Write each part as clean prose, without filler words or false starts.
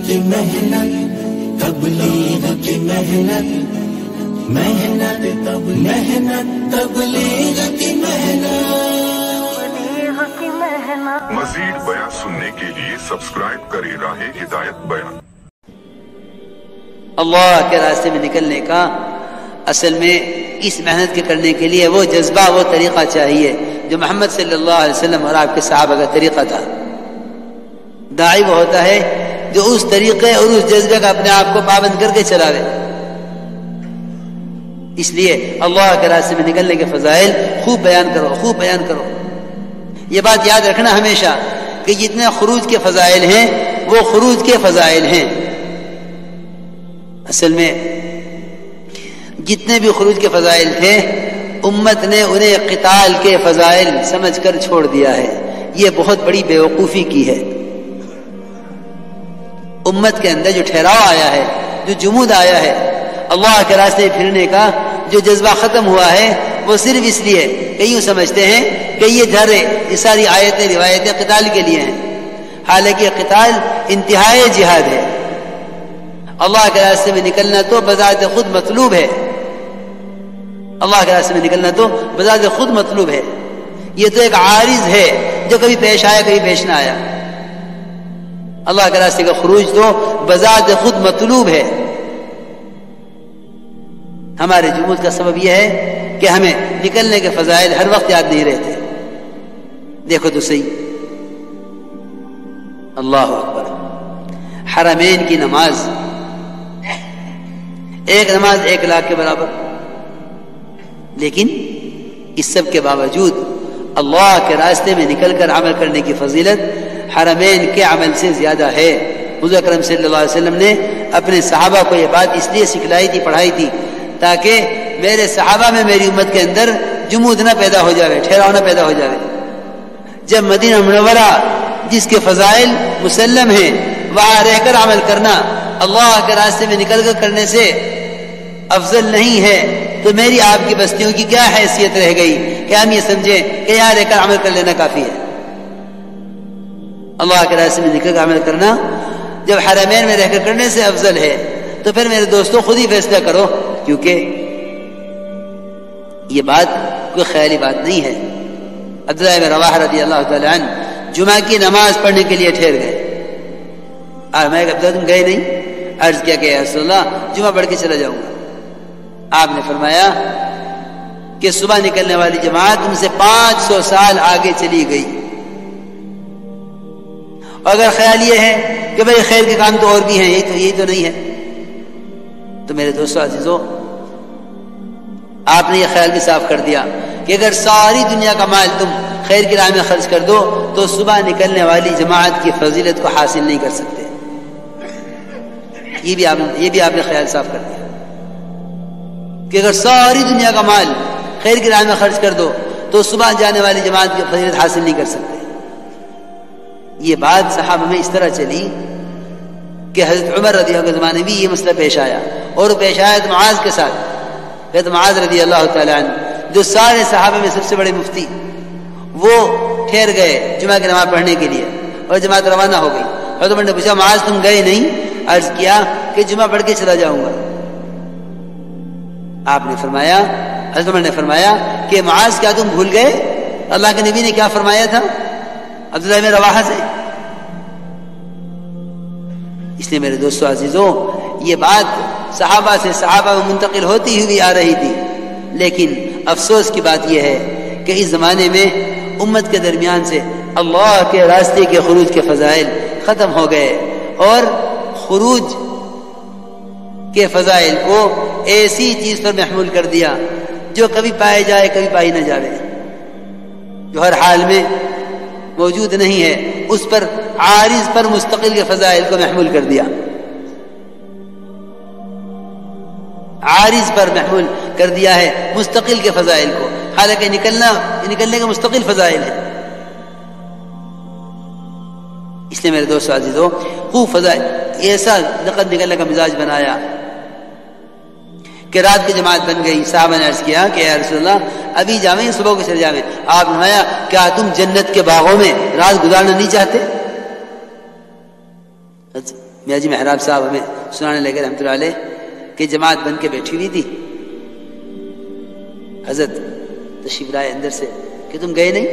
کی محنت، تبلیغ کی محنت، محنت تبلیغ کی محنت۔ مزید بیان سننے کے لیے سبسکرائب کریں راہ ہدایت بیان۔ اللہ کے راستے میں نکلنے کا اصل میں اس محنت کے کرنے کے لیے وہ جذبہ، وہ طریقہ چاہیے جو محمد صلی اللہ علیہ وسلم اور آپ کے صحابہ کا طریقہ تھا۔ داعی وہ ہوتا ہے جو اس طریقے اور اس جذبے کا اپنے آپ کو پابند کر کے چلاوے۔ اس لیے اللہ کے راستے میں نکلنے کے فضائل خوب بیان کرو، خوب بیان کرو۔ یہ بات یاد رکھنا ہمیشہ کہ جتنے خروج کے فضائل ہیں وہ خروج کے فضائل ہیں۔ اصل میں جتنے بھی خروج کے فضائل تھے امت نے انہیں قتال کے فضائل سمجھ کر چھوڑ دیا ہے۔ یہ بہت بڑی بیوقوفی کی ہے۔ امت کے اندر جو ٹھہراؤ آیا ہے، جو جمود آیا ہے، اللہ کے راستے پھرنے کا جو جذبہ ختم ہوا ہے، وہ صرف اس لیے کہ یوں سمجھتے ہیں کہ یہ دھرے، یہ ساری آیتیں روایتیں قتال کے لیے ہیں، حالانکہ قتال انتہائی جہاد ہے۔ اللہ کے راستے میں نکلنا تو بذات خود مطلوب ہے، اللہ کے راستے میں نکلنا تو بذات خود مطلوب ہے۔ یہ تو ایک عارض ہے جو کبھی پیش آیا کبھی پیش نہ آیا۔ اللہ کے راستے کا خروج تو بذات خود مطلوب ہے۔ ہمارے جمود کا سبب یہ ہے کہ ہمیں نکلنے کے فضائل ہر وقت یاد نہیں رہتے۔ دیکھو تو صحیح، اللہ اکبر، حرمین کی نماز، ایک نماز 1 لاکھ کے برابر، لیکن اس سب کے باوجود اللہ کے راستے میں نکل کر عمل کرنے کی فضیلت حرمین کے عمل سے زیادہ ہے۔ حضور اکرم صلی اللہ علیہ وسلم نے اپنے صحابہ کو یہ بات اس لیے سکھلائی تھی، پڑھائی تھی، تاکہ میرے صحابہ میں، میری امت کے اندر جمود نہ پیدا ہو جاوے، ٹھہراؤ نہ پیدا ہو جاوے۔ جب مدینہ منورہ جس کے فضائل مسلم ہیں وہاں رہ کر عمل کرنا اللہ کے راستے میں نکل کر کرنے سے افضل نہیں ہے، تو میری آپ کی بستیوں کی کیا حیثیت رہ گئی کہ ہم یہ سمجھیں کہ یہاں رہ کر عمل کر لینا کافی ہے۔ اللہ کے راستے میں نکل کر عمل کرنا جب حرمین میں رہ کر کرنے سے افضل ہے، تو پھر میرے دوستوں خود ہی فیصلہ کرو، کیونکہ یہ بات کوئی خیالی بات نہیں ہے۔ عبداللہ بن رواحہ رضی اللہ تعالی عنہ جمعہ کی نماز پڑھنے کے لیے ٹھہر گئے۔ میں کہا تم گئے نہیں؟ عرض کیا کہ یا رسول اللہ جمعہ پڑھ کے چلا جاؤں گا۔ آپ نے فرمایا کہ صبح نکلنے والی جماعت تم سے 500 سال آگے چلی گئی۔ اگر خیال یہ ہے کہ بھئی خیر کے کام تو اور بھی ہیں، یہی تو نہیں ہے، تو میرے دوستو عزیزو، آپ نے یہ خیال بھی صاف کر دیا کہ اگر ساری دنیا کا مال تم خیر کی راہ میں خرچ کر دو تو صبح نکلنے والی جماعت کی فضیلت کو حاصل نہیں کر سکتے۔ یہ بھی آپ نے خیال صاف کر دیا کہ اگر ساری دنیا کا مال خیر کی راہ میں خرچ کر دو تو صبح جانے والی جماعت کی فضیلت حاصل نہیں کر سکتے۔ یہ بات صحابہ میں اس طرح چلی کہ حضرت عمر رضی اللہ عنہ کے زمانے میں یہ مسئلہ پیش آیا، اور پیش آیا تو معاذ کے ساتھ۔ حضرت معاذ رضی اللہ تعالی عنہ جو سارے صحابہ میں سب سے بڑے مفتی، وہ ٹھہر گئے جمعہ کی نماز پڑھنے کے لیے اور جماعت روانہ ہو گئی۔ حضرت عمر نے پوچھا معاذ تم گئے نہیں؟ عرض کیا کہ جمعہ پڑھ کے چلا جاؤں گا۔ آپ نے فرمایا، حضرت عمر نے فرمایا کہ معاذ کیا تم بھول گئے اللہ کے نبی نے کیا فرمایا تھا عبداللہ بن رواحہ سے؟ اس لیے میرے دوستو عزیزوں، یہ بات صحابہ سے صحابہ میں منتقل ہوتی ہوئی آ رہی تھی، لیکن افسوس کی بات یہ ہے کہ اس زمانے میں امت کے درمیان سے اللہ کے راستے کے خروج کے فضائل ختم ہو گئے، اور خروج کے فضائل کو ایسی چیز پر محمول کر دیا جو کبھی پائے جائے کبھی پائی نہ جاوے، جو ہر حال میں موجود نہیں ہے، اس پر عارض پر مستقل کے فضائل کو محمول کر دیا، عارض پر محمول کر دیا ہے مستقل کے فضائل کو، حالانکہ نکلنے کے مستقل فضائل ہیں۔ اس لیے میرے دوستو عزیزو، خوب فضائل ایسا نقد نکلنے کا مزاج بنایا کہ رات کی جماعت بن گئی۔ صحابہ نے عرض کیا کہ یا رسول اللہ ابھی جاویں صبح کو چلے جاویں؟ آپ نے فرمایا کیا تم جنت کے باغوں میں رات گزارنا نہیں چاہتے؟ میاں جی محراب صاحب ہمیں سنانے لگے رحمۃ اللہ علیہ کہ جماعت بن کے بیٹھی ہوئی تھی، حضرت تشریف لائے اندر سے کہ تم گئے نہیں؟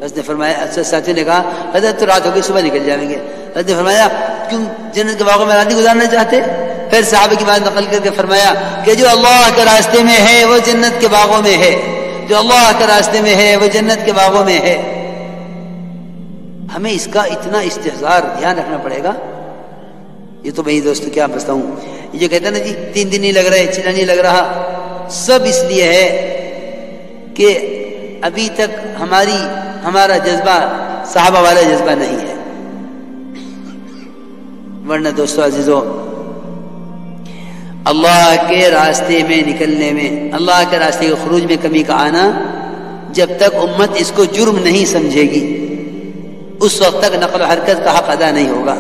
حضرت نے فرمایا، ساتھی نے کہا حضرت تو رات ہو گئی صبح نکل جائیں گے۔ حضرت نے فرمایا کیوں جنت کے باغوں میں رات گزارنا چاہتے؟ پھر صحابہ کی بات نقل کر کے فرمایا کہ جو اللہ کے راستے میں ہے وہ جنت کے باغوں میں ہے، جو اللہ کے راستے میں ہے وہ جنت کے باغوں میں ہے۔ ہمیں اس کا اتنا استحضار دھیان رکھنا پڑے گا۔ یہ تو بھائی دوستو کیا بتاؤں، یہ کہتا ہے نا جی 3 دن نہیں لگ رہے، چلا نہیں لگ رہا، سب اس لیے ہے کہ ابھی تک ہمارا جذبہ صحابہ والا جذبہ نہیں ہے۔ ورنہ دوستو عزیزو، اللہ کے راستے میں نکلنے میں، اللہ کے راستے کے خروج میں کمی کا آنا، جب تک امت اس کو جرم نہیں سمجھے گی اس وقت تک نقل و حرکت کا حق ادا نہیں ہوگا۔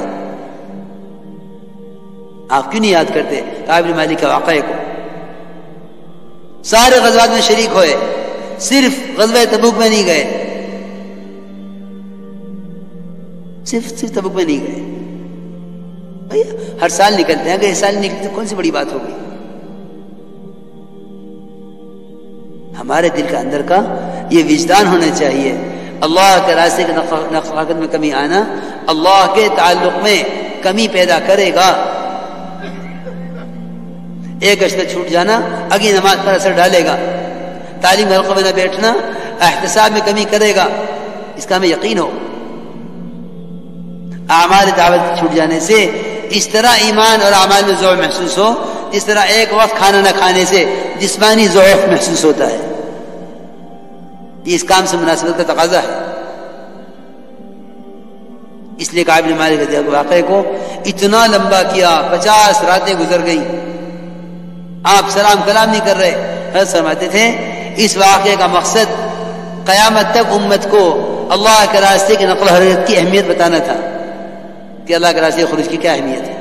آپ کیوں نہیں یاد کرتے کعب بن مالک کے واقعے کو؟ سارے غزوات میں شریک ہوئے، صرف غزوہ تبوک میں نہیں گئے، صرف تبوک میں نہیں گئے۔ ہر سال نکلتے ہیں، اگر اس سال نکلتے کون سی بڑی بات ہوگی؟ ہمارے دل کے اندر کا یہ وجدان ہونا چاہیے، اللہ کے راستے کے نقل میں کمی آنا اللہ کے تعلق میں کمی پیدا کرے گا۔ ایک اشتہ چھوٹ جانا اگلی نماز پر اثر ڈالے گا، تعلیم حلقوں میں نہ بیٹھنا احتساب میں کمی کرے گا، اس کا ہمیں یقین ہو۔ اعمال دعوت چھوٹ جانے سے اس طرح ایمان اور اعمال میں ضعف محسوس ہو جس طرح ایک وقت کھانا نہ کھانے سے جسمانی ضعف محسوس ہوتا ہے۔ یہ اس کام سے مناسبت کا تقاضا ہے۔ اس لیے کعب بن مالک کے واقعے کو اتنا لمبا کیا، 50 راتیں گزر گئیں، آپ سلام کلام نہیں کر رہے۔ حضرت فرماتے تھے اس واقعے کا مقصد قیامت تک امت کو اللہ کے راستے کی نقل و حرکت کی اہمیت بتانا تھا کہ اللہ کے راستے خروج کی کیا اہمیت ہے۔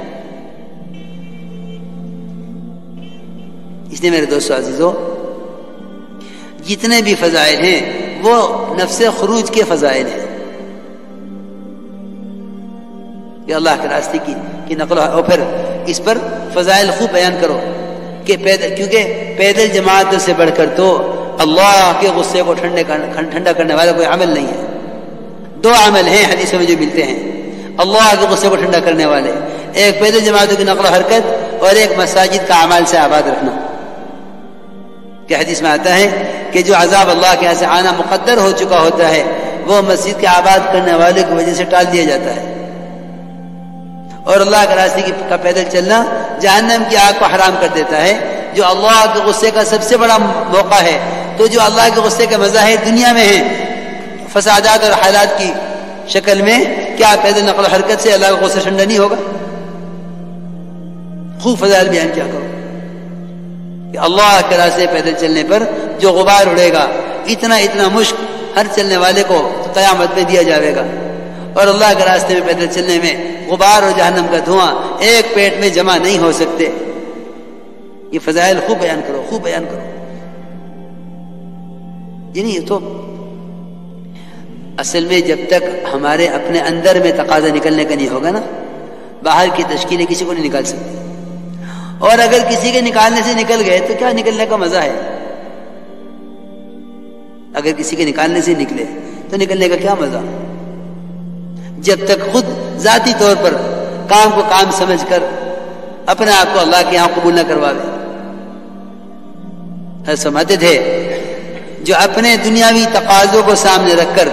اس لیے میرے دوستو عزیزو، جتنے بھی فضائل ہیں وہ نفس خروج کے فضائل ہیں کہ اللہ کے راستے کی نقل اور پھر اس پر فضائل خوب بیان کرو کہ کیونکہ پیدل جماعتوں سے بڑھ کر تو اللہ کے غصے کو ٹھنڈا کرنے والا کوئی عمل نہیں ہے۔ 2 عمل ہیں حدیثوں میں جو ملتے ہیں اللہ کے غصے کو ٹھنڈا کرنے والے، ایک پیدل جماعتوں کی نقل و حرکت اور ایک مساجد کا اعمال سے آباد رکھنا۔ کہ حدیث میں آتا ہے کہ جو عذاب اللہ کے یہاں سے آنا مقدر ہو چکا ہوتا ہے وہ مسجد کے آباد کرنے والے کی وجہ سے ٹال دیا جاتا ہے، اور اللہ کے راستے کا پیدل چلنا جہنم کی آگ کو حرام کر دیتا ہے، جو اللہ کے غصے کا سب سے بڑا موقع ہے۔ تو جو اللہ کے غصے کے مظاہر دنیا میں ہیں فسادات اور حالات کی شکل میں، کیا پیدل نقل و حرکت سے اللہ کا غصہ ٹھنڈا نہیں ہوگا؟ خوب فضائل بیان کیا کرو کہ اللہ کے راستے پیدل چلنے پر جو غبار اڑے گا، اتنا مشک ہر چلنے والے کو قیامت میں دیا جائے گا، اور اللہ کے راستے میں پیدل چلنے میں غبار اور جہنم کا دھواں ایک پیٹ میں جمع نہیں ہو سکتے۔ یہ فضائل خوب بیان کرو، خوب بیان کرو۔ یہ نہیں تو اصل میں جب تک ہمارے اپنے اندر میں تقاضا نکلنے کا نہیں ہوگا نا، باہر کی تشکیلیں کسی کو نہیں نکال سکتی، اور اگر کسی کے نکالنے سے نکل گئے تو کیا نکلنے کا مزہ ہے؟ اگر کسی کے نکالنے سے نکلے تو نکلنے کا کیا مزہ؟ جب تک خود ذاتی طور پر کام کو کام سمجھ کر اپنے آپ کو اللہ کے یہاں قبول نہ کرواوے۔ حضرت فرماتے تھے جو اپنے دنیاوی تقاضوں کو سامنے رکھ کر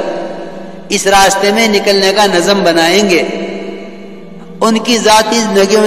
اس راستے میں نکلنے کا نظم بنائیں گے ان کی ذاتی زندگیوں میں